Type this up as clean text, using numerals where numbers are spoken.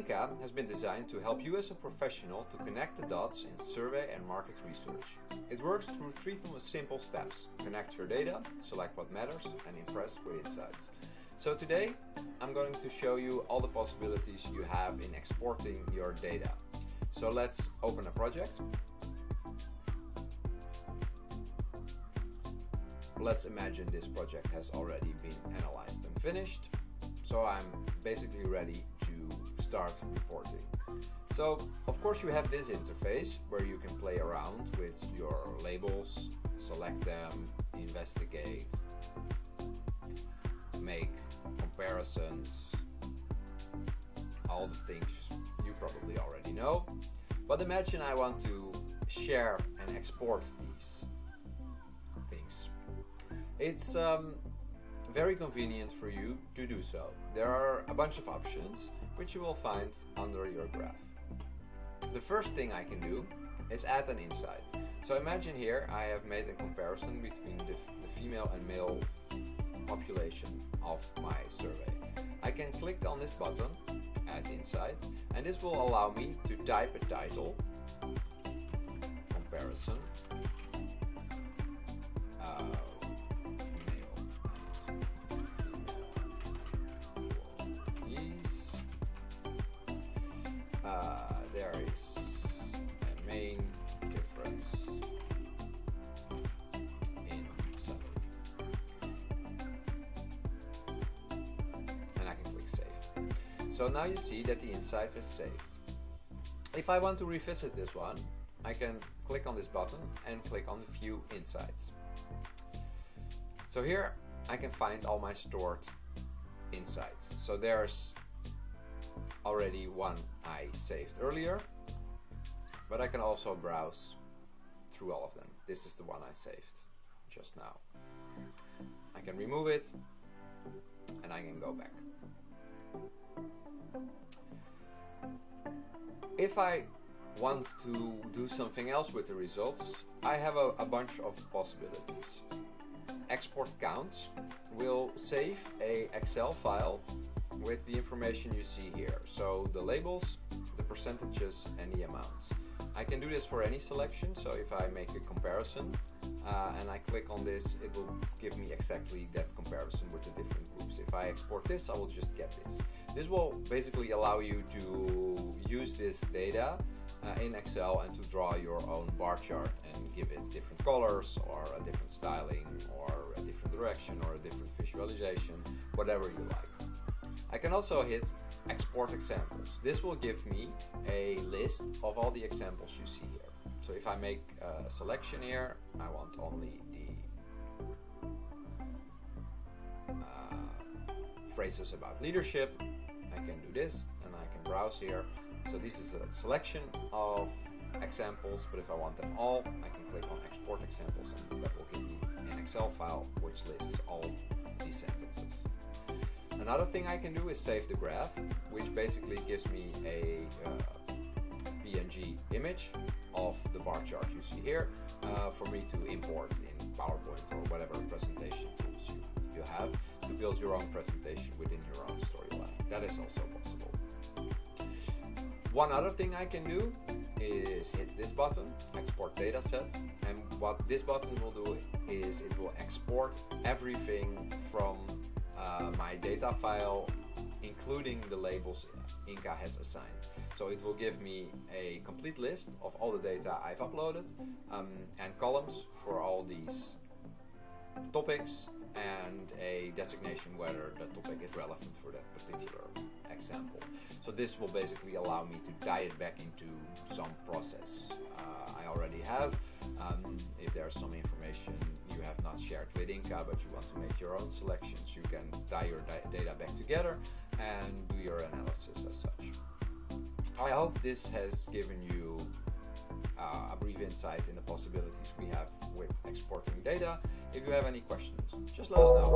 Inqqa has been designed to help you as a professional to connect the dots in survey and market research. It works through three simple steps: connect your data, select what matters, and impress with insights. So today, I'm going to show you all the possibilities you have in exporting your data. So let's open a project. Let's imagine this project has already been analyzed and finished. So I'm basically ready to start reporting. So of course you have this interface where you can play around with your labels, select them, investigate, make comparisons, all the things you probably already know. But imagine I want to share and export these things. It's very convenient for you to do so. There are a bunch of options which you will find under your graph. The first thing I can do is add an insight. So imagine here I have made a comparison between the female and male population of my survey. I can click on this button, add insight, and this will allow me to type a title, comparison, there is a main difference in salary. And I can click save. So now you see that the insight is saved. If I want to revisit this one, I can click on this button and click on the View Insights. So here I can find all my stored insights. So there's already one I saved earlier, but I can also browse through all of them. This is the one I saved just now. I can remove it and I can go back. If I want to do something else with the results, I have a bunch of possibilities. Export counts will save a Excel file with the information you see here. So the labels, the percentages, and the amounts. I can do this for any selection. So if I make a comparison and I click on this, it will give me exactly that comparison with the different groups. If I export this, I will just get this. This will basically allow you to use this data in Excel and to draw your own bar chart and give it different colors or a different styling or a different direction or a different visualization, whatever you like. I can also hit export examples. This will give me a list of all the examples you see here. So if I make a selection here, I want only the phrases about leadership. I can do this and I can browse here. So this is a selection of examples, but if I want them all, I can click on export examples and that will give me an Excel file which lists all these sentences. Another thing I can do is save the graph, which basically gives me a PNG image of the bar chart you see here for me to import in PowerPoint or whatever presentation tools you have to build your own presentation within your own storyline. That is also possible. One other thing I can do is hit this button, export dataset, and what this button will do is it will export everything from my data file, including the labels Inqqa has assigned. So it will give me a complete list of all the data I've uploaded and columns for all these topics and a designation whether the topic is relevant for that particular example. So this will basically allow me to tie it back into some process I already have. If there's some information you have not shared with Inqqa but you want to make your own selections, you can tie your data back together and do your analysis as such. I hope this has given you a brief insight in the possibilities we have with exporting data. If you have any questions, just let us know.